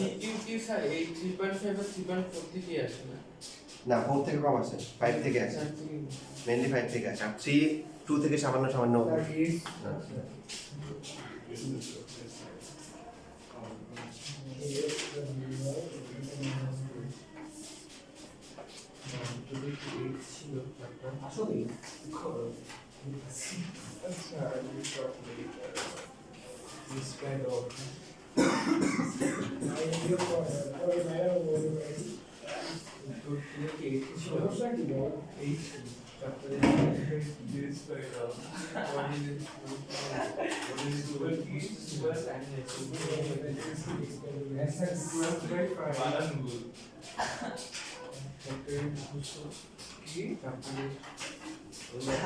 Security sir এই 3.5 আর 3.4 থেকে আসে না। না 4 থেকে কম আছে, 5 থেকে আছে, মেইনলি 5 থেকে আছে, আর 3 2 থেকে সামান্য সামান্য আসলে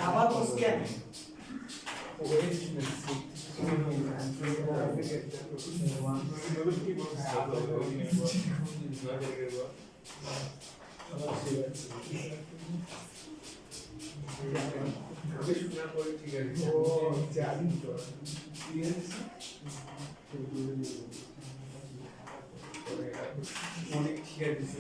আবার বসকেন অনেক ঠিক আছে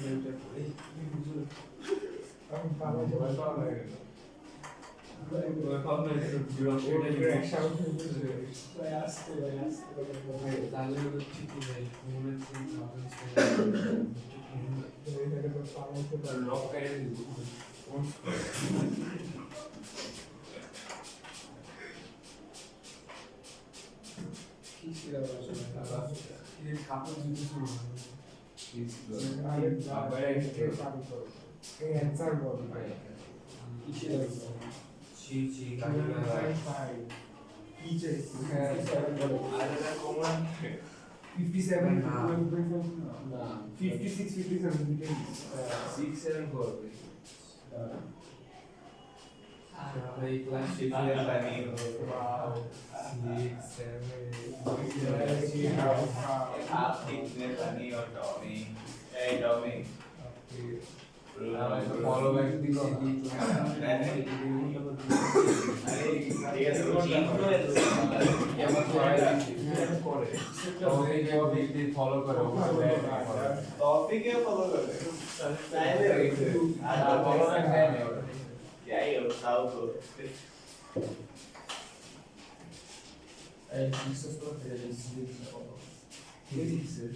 ফলো করে টপিকে ফলো করে তাইলে আর ফলো না খায় না যাই হোক তাও তো এই ডিসকাস করতে যাচ্ছি এই ডিসকাস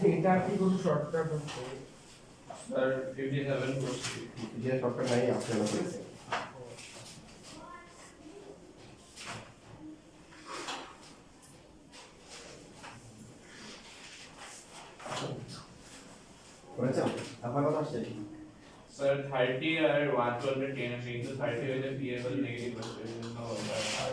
এটা কি কোনো শর্টকাট আছে স্যার 57 করছি যে সরকার নাই আপনারা করেছে করেছো আপনার কথা আসছে স্যার 30 আর 112 10 আছে কিন্তু 30 হইলে পিএবল নেগেটিভ আসবে নো স্যার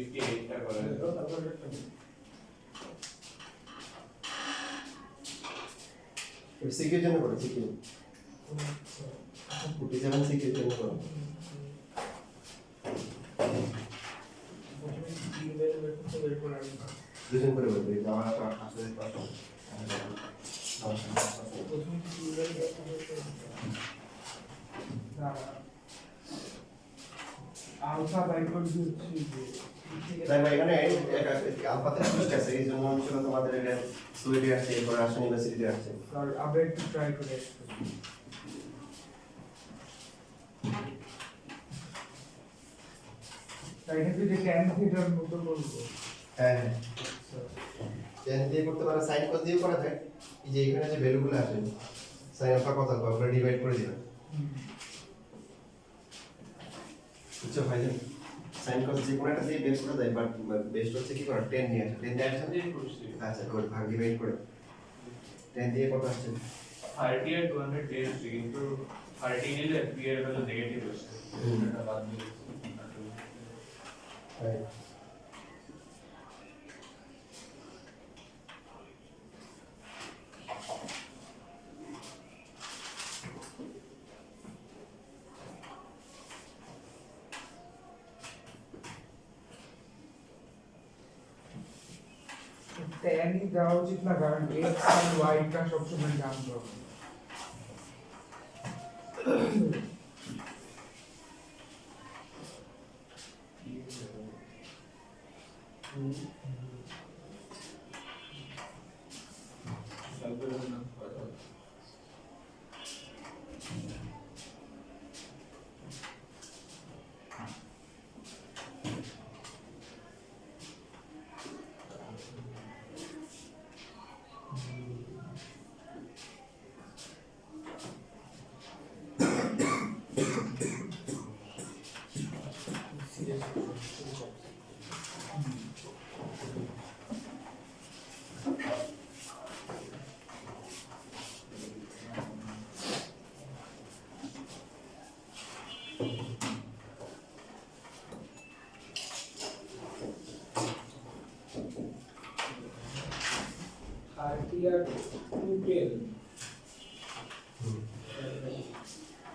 58 টা করে সিকিউর জন্য করো সিকিউর 57 সিকিউর জন্য করো দুজন করে বলবে আমার আসলে আলফা বাইকল তাই ভাই এখানে আলফাতে টুইস্ট আছে এই জন্য ছিল তোমাদের এটা সুইডে আছে এরপর আসন ইউনিভার্সিটিতে আছে আর আবার একটু ট্রাই করে তাই এটা যে ট্যান থিটার মতো বলবো হ্যাঁ চেঞ্জ দিয়ে করতে পারো সাইন কস দিয়ে করা যায় এই যে এখানে যে ভ্যালুগুলো আছে সাইন আলফা কত আলফা আমরা ডিভাইড করে দিলাম বুঝছো ভাইজান সাইন কস যে কোনো একটা দিয়ে বের করা যায় বাট বেস্ট হচ্ছে কি করা 10 নিয়ে আসে 10 দিয়ে আসে দিয়ে করছি আচ্ছা করে ভাগ ডিভাইড করে 10 দিয়ে কত আসছে 30 আর 210 আছে কিন্তু 30 নিলে পিএবল নেগেটিভ আসবে এটা বাদ দিয়ে রাইট tan ही দেওয়া উচিত না, কারণ x আর y টা সবসময় জানতে হবে।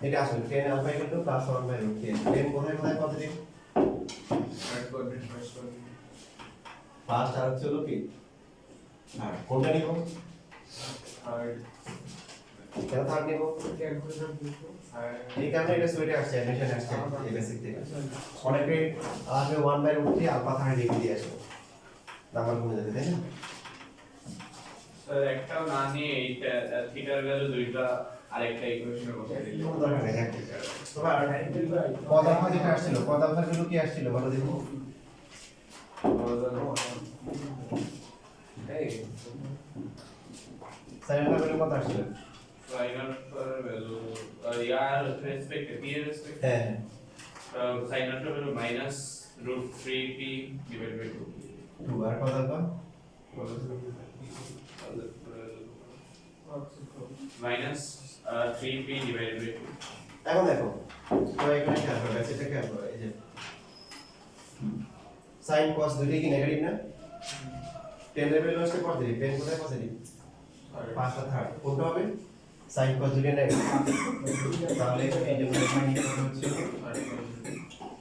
এটা আসলে 10 alpha equal to plus 1 by root 10 10 কোথায় কোথায় পজিটিভ ফার্স্ট আর হচ্ছে হলো কি আর কোনটা নিব কেন থার্ড নিব এই কারণে এটা সুইটে আসছে অ্যাডমিশন আসছে এই বেসিক থেকে অনেকে আগে 1 বাই রুট 3 আলফা থার্ড লিখে দিয়ে আসে নাম্বার কমে যাবে তাই না স্যার একটাও না নিয়ে এইটা থিটার ভ্যালু দুইটা আরেকটা ইকুয়েশনে বসাই দিলে কোনো দরকার নেই তোমার পদ আলফা যেটা আসছিল পদ আলফার ভ্যালু কি আসছিল বলো দেখো এই সাইন আলফার ভ্যালু কত আসছিল sin alpha ভ্যালু ইয়ার রেসপেক্ট পি এর রেসপেক্ট হ্যাঁ sin alpha value minus √3p divided by 2 2 আর পদ alpha minus 3p divided by 2 এখন দেখো তো এখানে খেয়াল করো সেটা খেয়াল করো এই যে sin cos দুটোই কি নেগেটিভ না 10 এর ভ্যালু আসছে পজিটিভ 10 কোথায় পজিটিভ 5 আর থার্ড কোনটা হবে sin cos দুটোই নেগেটিভ তাহলে এই যে মাইনাস হচ্ছে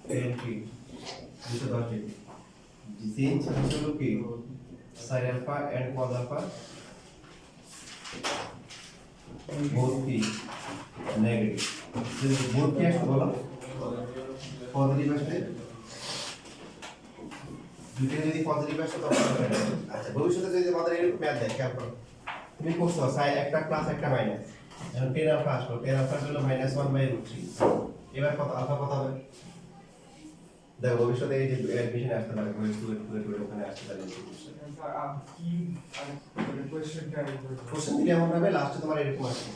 10p 210 ডিগ্রি চেঞ্জ হলো কি sin alpha and cos alpha both কি নেগেটিভ যদি both কি আসবে বলো পজিটিভ আসবে দুটো যদি পজিটিভ আসে তখন আচ্ছা ভবিষ্যতে যদি আমাদের এরকম ম্যাথ দেয় খেয়াল করো তুমি করছো সাই একটা প্লাস একটা মাইনাস এখন 10 আলফা আসলো 10 আলফা হলো -1/√3 এবার কত আলফা কত হবে দেখো ভবিষ্যতে এই যে অ্যাডমিশন আসতে পারে ওখানে আসতে পারে কোশ্চেন দিলে এমন হবে লাস্টে তোমার এরকম আসবে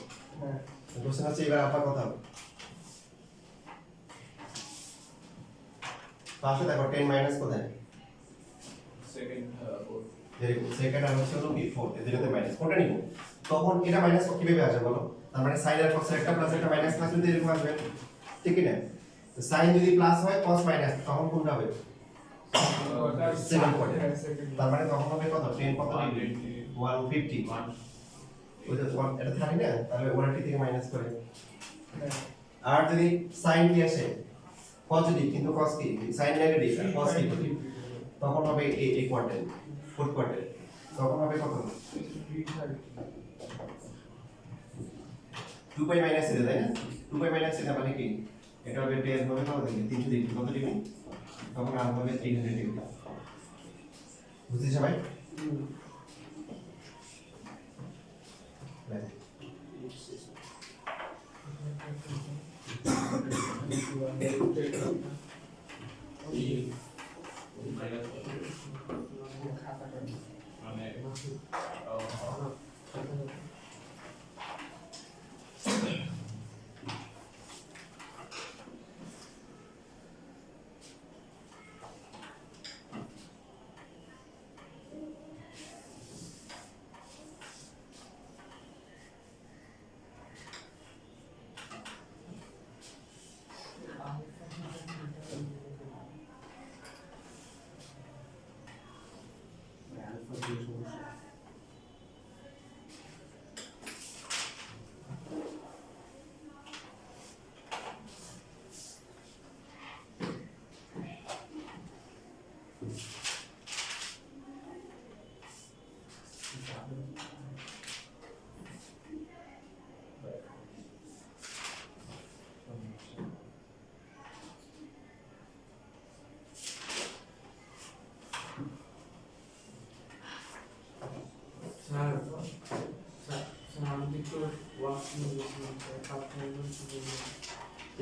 কোশ্চেন আছে এবার আলফা কত হবে পাশে দেখো 10 মাইনাস কোথায় সেকেন্ড আর হচ্ছে হলো কি 4 এদের মধ্যে মাইনাস কোনটা নিব তখন এটা মাইনাস কিভাবে আসবে বলো তার মানে sin আর cos একটা প্লাস একটা মাইনাস প্লাস যদি এরকম আসবে ঠিক কি না তো sin যদি প্লাস হয় cos মাইনাস তখন কোনটা হবে সেকেন্ড কোয়ার্টার তার মানে তখন হবে কত 10 কত ডিগ্রি 150 ওই যে 1 এটা 30 না তাহলে 180 থেকে মাইনাস করে আর যদি sin কি আসে পজিটিভ কিন্তু cos কি sin নেগেটিভ cos কি তখন হবে এই কোয়ার্টার ফোর্থ কোয়ার্টার তখন হবে কত 2 পাই মাইনাস এর তাই না 2 পাই মাইনাস এর মানে কি এটা হবে 10 হবে কত ডিগ্রি 300 ডিগ্রি কত ডিগ্রি তখন আর হবে 300 ডিগ্রি বুঝছিস সবাই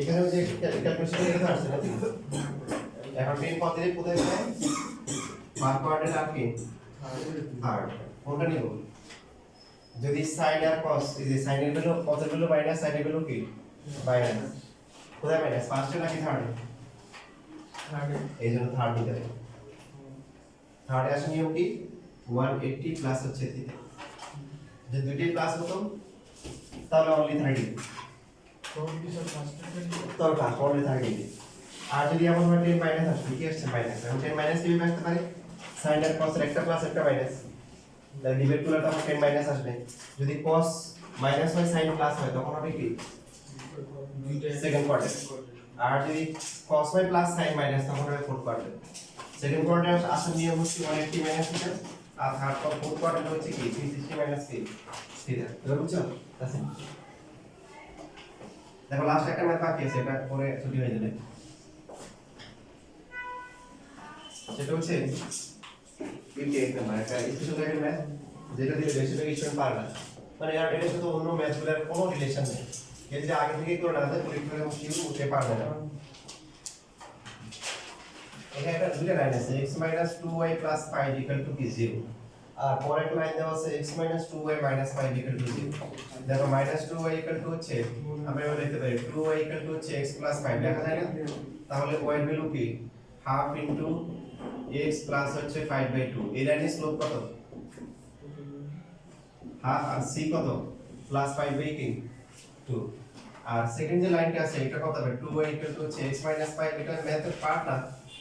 এখানে যে ক্যালকুলেশন এটা আসছে না এখন 10 পদ দিলে কোথায় যায় বার কোয়ার্টার আর কি থার্ড কোনটা নিব যদি সাইন আর কস এই যে সাইনের ভ্যালু কসের ভ্যালু মাইনাস সাইনের ভ্যালু কি মাইনাস কোথায় মাইনাস ফার্স্টে নাকি থার্ডে এই জন্য থার্ড নিতে হবে থার্ডে আসে নিয়ম কি 180 প্লাস হচ্ছে থিটা যে দুইটাই প্লাস হতো তাহলে অনলি 30 তোর ফার্স্ট অনলি 30 আর যদি এমন হয় 10 মাইনাস আসবে কি আসছে মাইনাস এখন 10 মাইনাস কিভাবে আসতে পারে সাইন আর কসের একটা প্লাস একটা মাইনাস তাহলে ডিভাইড করলে তখন 10 মাইনাস আসবে যদি cos মাইনাস হয় sin প্লাস হয় তখন হবে কি সেকেন্ড কোয়ার্টার আর যদি cos হয় প্লাস sin মাইনাস তখন হবে ফোর্থ কোয়ার্টার সেকেন্ড কোয়ার্টার আসল নিয়ম হচ্ছে 180 মাইনাস থিটা আর থার্ড ফোর্থ কোয়ার্টার হচ্ছে কি 360 মাইনাস থিটা এটা বুঝছো আছে দেখো লাস্ট একটা ম্যাথ বাকি আছে এটা পরে ছুটি হয়ে যাবে সেটা হচ্ছে 58 নাম্বার একটা স্পেশাল টাইপের ম্যাথ যেটা দিয়ে বেশিরভাগ স্টুডেন্ট পারে না মানে আর এর সাথে অন্য ম্যাথগুলোর কোনো রিলেশন নেই এর যে আগে থেকে করে না তাহলে পরীক্ষায় মুশকিল উঠতে পারবে না এখানে একটা দুটো লাইন আছে x 2y 5 কি 0 আর পরে একটা লাইন দেওয়া আছে x 2y 5 0 দেখো 2y হচ্ছে আমরা এবার লিখতে পারি 2y হচ্ছে x 5 দেখা যায় না তাহলে y এর ভ্যালু কি হাফ ইনটু x প্লাস হচ্ছে 5/2 এই লাইনের স্লোপ কত হাফ আর c কত প্লাস 5/2 আর সেকেন্ড যে লাইনটা আছে এটা কত হবে 2y হচ্ছে x 5 এটা ম্যাথের পার্ট না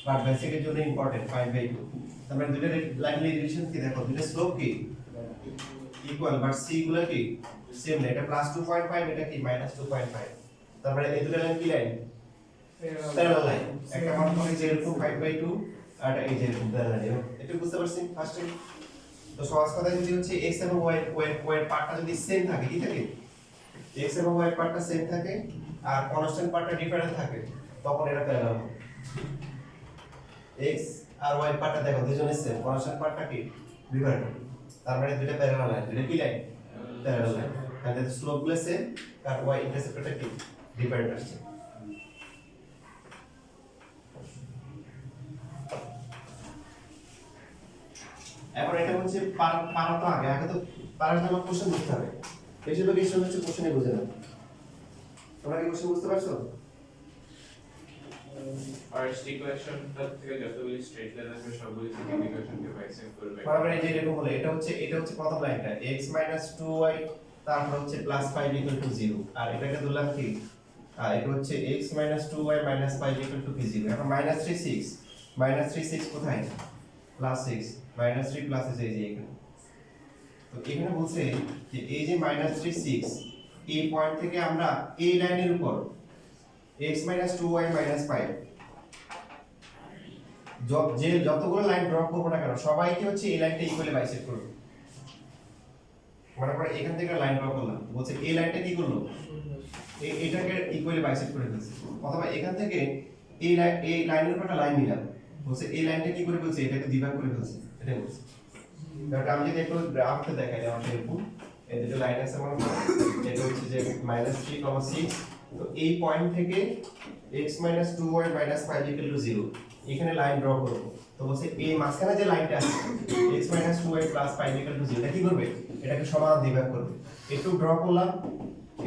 বাট বেসিকের জন্য ইম্পর্টেন্ট 5/2 আমরা দুটো লাইনের রিলেশন কি দেখো দুটো স্লোপ কি ইকুয়াল বাট c গুলো কি সেম না এটা প্লাস 2.5 এটা কি মাইনাস 2.5 তারপরে এই দুটো লাইন কি লাইন প্যারালাল লাইন একটা মান হবে 0.5/2 আর এই যে প্যারালাল লাইন এটা বুঝতে পারছেন ফার্স্টে তো সহজ কথা যদি হচ্ছে x এবং y এর পার্টটা যদি সেম থাকে কি থাকে x এবং y এর পার্টটা সেম থাকে আর কনস্ট্যান্ট পার্টটা ডিফারেন্ট থাকে তখন এটা প্যারালাল হবে x আর y এর পার্টটা দেখো দুজনের সেম কনস্ট্যান্ট পার্টটা কি ডিফারেন্ট তার মানে দুটো প্যারালাল লাইন দুটো কি লাইন প্যারালাল লাইন তাহলে স্লোপ গুলো সেম আর y ইন্টারসেপ্টরটা কি ডিফারেন্ট আসছে এখন এটা হচ্ছে পারা তো আগে তো পারার জন্য কোশ্চেন বুঝতে হবে বেশিরভাগ স্টুডেন্ট হচ্ছে কোশ্চেনই বুঝে না তোমরা কি কোশ্চেন বুঝতে পারছো আর ইকুয়েশনটা থেকে যতগুলি স্ট্রেট লাইন আছে সবগুলি থেকে ইকুয়েশনকে বাইসেক্ট করবে তারপরে এই যে এরকম হলো এটা হচ্ছে প্রথম লাইনটা x 2y তারপর হচ্ছে +5 = 0 আর এটাকে ধরলাম কি এটা হচ্ছে x 2y -5 = 0 এখন -3 6 কোথায় +6 -3 প্লাস আছে এই যে এখানে তো এখানে বলছে যে এই যে -3 6 এই পয়েন্ট থেকে আমরা এই লাইনের উপর x 2y -5 যতগুলো লাইন ড্র করব না কেন সবাইকে হচ্ছে এই লাইনটা ইকুয়ালি বাইসেক্ট করব মনে করে এখান থেকে লাইন ড্র করলাম বলছে এই লাইনটা কি করলো এটাকে ইকুয়ালি বাইসেক্ট করে ফেলছে অথবা এখান থেকে এই লাইনের উপর একটা লাইন নিলাম বলছে এই লাইনটা কি করে বলছে এটাকে দ্বিভাগ করে ফেলছে এটাই বলছে তাহলে আমি যদি একটু গ্রাফটা দেখাই যেমন এরকম এই দুটো লাইন আছে মনে করো এটা হচ্ছে যে -3, 6 তো এই পয়েন্ট থেকে x 2y -5 = 0 এখানে লাইন ড্র করব তো বলছে এই মাঝখানে যে লাইনটা আছে x 2y + 5 = 0 এটা কি করবে এটাকে সমান দ্বিভাগ করবে একটু ড্র করলাম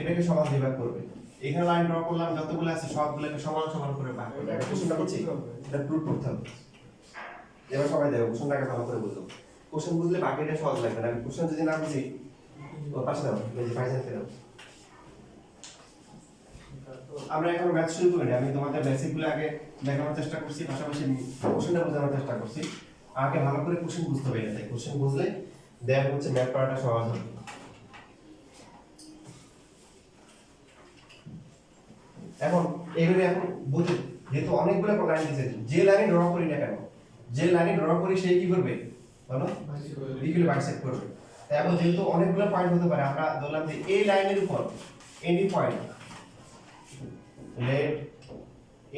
এটাকে সমান দ্বিভাগ করবে এখানে লাইন ড্র করলাম যতগুলো আছে সবগুলোকে সমান সমান করে ভাগ করবে এটা কোশ্চেনটা বলছি এটা প্রুফ করতে হবে এবার সবাই দেখো কোশ্চেনটাকে ভালো করে বুঝো কোশ্চেন বুঝলে বাকিটা সহজ লাগবে না কোশ্চেন যদি না বুঝি তো পাশে দাও এই যে পাশে দাও আমরা এখন ম্যাথ শুরু করি আমি তোমাদের বেসিকগুলো আগে দেখানোর চেষ্টা করছি পাশাপাশি কোশ্চেনটা বোঝানোর চেষ্টা করছি আগে ভালো করে কোশ্চেন বুঝতে হবে এটা কোশ্চেন বুঝলে দেন হচ্ছে ম্যাথ করাটা সহজ হবে এখন এগুলো এখন বুঝে যেহেতু অনেকগুলো লাইন দিয়েছে যে লাইনে ড্র করি না কেন যে লাইনে ড্র করি সেই কি করবে বলো ইকুয়ালি বাইসেক্ট করবে এখন যেহেতু অনেকগুলো পয়েন্ট হতে পারে আমরা ধরলাম যে এই লাইনের উপর any point let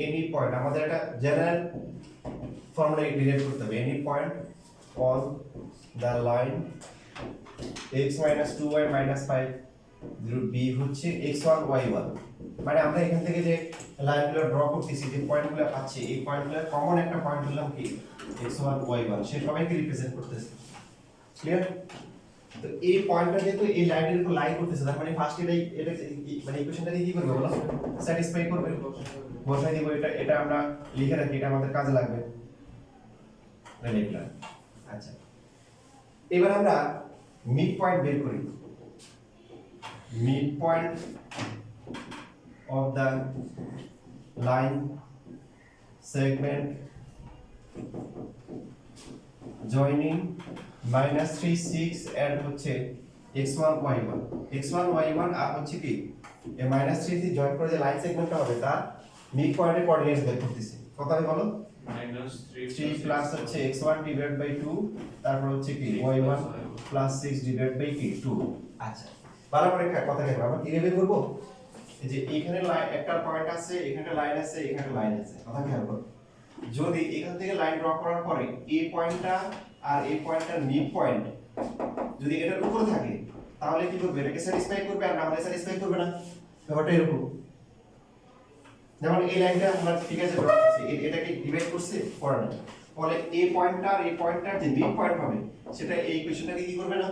any point আমাদের একটা জেনারেল ফর্মুলা রিলেট করতে হবে any point on the line x 2y -5 b হচ্ছে x1 y1, মানে আমরা এখান থেকে যে লাইনগুলো ড্র করতেছি, যে পয়েন্টগুলো পাচ্ছি, এই পয়েন্টগুলো কমন একটা পয়েন্ট হলাম কি x1 y1, সে সবাইকে রিপ্রেজেন্ট করতেছে। ক্লিয়ার? তো এই পয়েন্টটা যেহেতু এই লাইনের উপর লাই করতেছে, তার মানে ফার্স্ট এটা মানে ইকুয়েশনটাকে কি করবে বলো, স্যাটিসফাই করবে। বসাই দিব, এটা আমরা লিখে রাখি, এটা আমাদের কাজে লাগবে। লিখলাম। আচ্ছা, এবার আমরা মিড পয়েন্ট বের করি। Mid point of the line segment joining -3 6 and হচ্ছে x1 y1 আর হচ্ছে কি এই -3 দিয়ে জয়েন করে যে লাইন সেগমেন্টটা হবে তার মিড পয়েন্টের কোঅর্ডিনেটস বের করতেছি। কত হবে বলো? -3 প্লাস হচ্ছে x1 ডিভাইড বাই 2, তারপর হচ্ছে কি y1 প্লাস 6 ডিভাইড বাই কি 2। আচ্ছা, ভালো করে কথা কেন আমরা কি বের করব? এই যে এখানে একটা পয়েন্ট আছে, এখানে লাইন আছে, এখানে লাইন আছে, কথা খেয়াল করো। যদি এখান থেকে লাইন ড্র করার পরে এই পয়েন্টটা আর এই পয়েন্টটার মিড পয়েন্ট যদি এটার উপরে থাকে, তাহলে কি করবে? এটাকে স্যাটিসফাই করবে, আর না হলে স্যাটিসফাই করবে না। ব্যাপারটা এরকম। যেমন এই লাইনটা আমরা ঠিক আছে ড্র করছি, এটাকে ডিভাইড করছে করে না, ফলে এই পয়েন্টটা আর এই পয়েন্টটার যে মিড পয়েন্ট হবে সেটা এই ইকুয়েশনটাকে কি করবে না,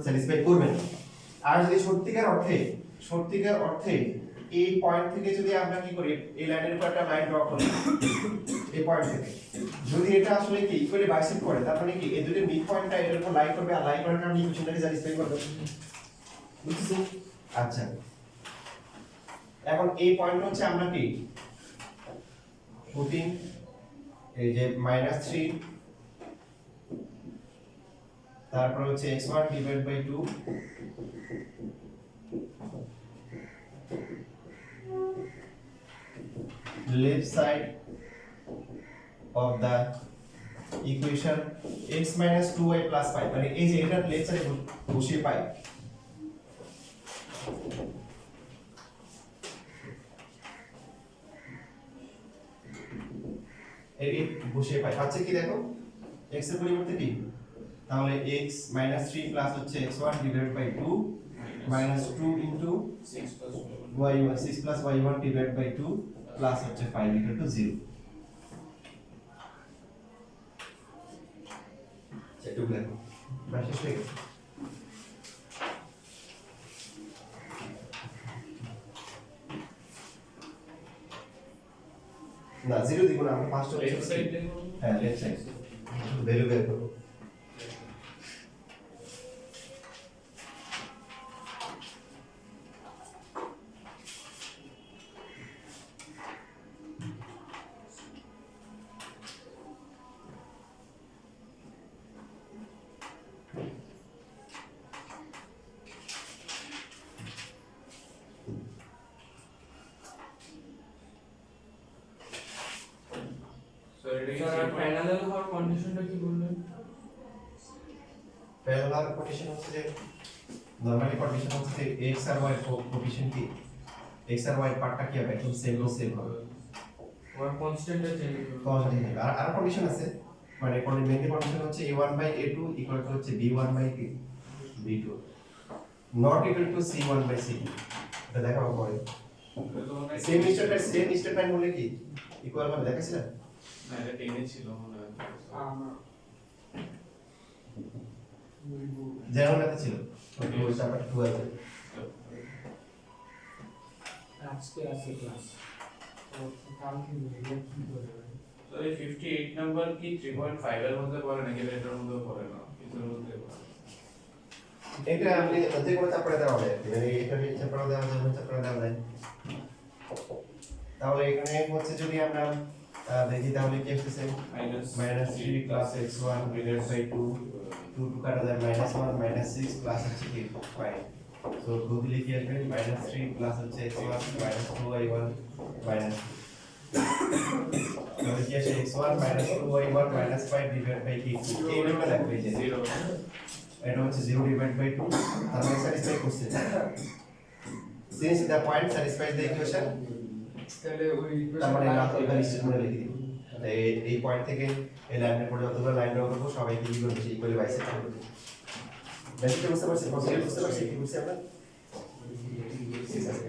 স্যাটিসফাই করবে না। আর যদি সত্যিকার অর্থে এই পয়েন্ট থেকে যদি আমরা কি করি, এই লাইনের উপর একটা লাইন ড্র করি, এই পয়েন্ট থেকে যদি এটা আসলে কি ইকুয়ালি বাইসেক্ট করে, তার মানে কি এই দুটো মিড পয়েন্টটা এটার উপর লাইন করবে, আর লাইন করার কারণে ইকুয়েশনটাকে স্যাটিসফাই করবে। বুঝছো? আচ্ছা, এখন এই পয়েন্ট হচ্ছে আমরা কি পুটিং এই যে -3, তারপর হচ্ছে x1 divide by 2 left side of the equation x minus 2y plus 5, মানে এই যে এটা লেফট সাইডে বসিয়ে পাই। এই বসিয়ে পাই পাচ্ছে কি দেখো, x এর পরিবর্তে কি, তাহলে x minus 3 প্লাস হচ্ছে x1 divide by 2 minus 2 into 6 plus y1 6 plus y1 divided by 2 plus হচ্ছে 5 equal to 0। সেটুকু দেখো বাস শেষ হয়ে গেছে। না 0 দিব না, আমরা ফার্স্ট লেফট সাইড দেখো। হ্যাঁ লেফট সাইড ভ্যালু বের করব। স্যার প্যারালাল হওয়ার কন্ডিশনটা কি বললেন? প্যারালাল কন্ডিশন হচ্ছে যে নরমালি কন্ডিশন হচ্ছে যে x আর y কোএফিশিয়েন্ট কি, x আর y পার্টটা কি হবে, একদম সেম হবে। ওর কনস্ট্যান্টটা চেঞ্জ কনস্ট্যান্ট হবে। আর কন্ডিশন আছে, মানে মেইন কন্ডিশন হচ্ছে a1/a2 ইকুয়াল টু হচ্ছে b1/b2 not equal to c1/c2। এটা দেখাবো পরে। সেম স্টেটমেন্ট হলে কি ইকুয়াল হবে দেখাছিলা? না, এটা 10 এ ছিল মনে হয়। জেনারেলতে ছিল, ওই তারপর 12 এ। আজকে আছে ক্লাস তো কালকে রিভিউ কি করবে? তো এই 58 নাম্বার কি 3.5 এর মধ্যে পড়ে নাকি এটার মধ্যে পড়ে না, কিছুর মধ্যে পড়ে? এটা আপনি যে কোনো চাপড়ে দেওয়া যায়, মানে এটা নিয়ে চাপড়ে দেওয়া যায়, চাপড়ে দেওয়া যায়। তাহলে এখানে হচ্ছে যদি আমরা দেখি তাহলে কি আসছে, -3 plus x1 divided by 2 2 কাটা যায় -1 -6 প্লাস হচ্ছে কি 5। সো 2 দিলে কি আসবে, -3 প্লাস হচ্ছে x1 -2y1 মাইনাস তাহলে কি আসে x1 -2y1 -5 ডিভাইড বাই কি 2। এই রকমটা দেখো, এই যে 0 এটা হচ্ছে 0 ডিভাইড বাই 2, তার মানে স্যাটিসফাই করছে। Since the point স্যাটিসফাইজ the equation, তাহলে ওই তার মানে এটা স্টেটমেন্টে লিখে দিই। এই পয়েন্ট থেকে এই লাইনের পরে যতগুলো লাইন ড্র করব সবাইকে কি করব, ইকুয়ালি বাইসেক্ট করব। বেসিকলি বুঝতে পারছেন, কনসেপ্ট বুঝতে পারছেন কি বুঝছি আমরা? ঠিক আছে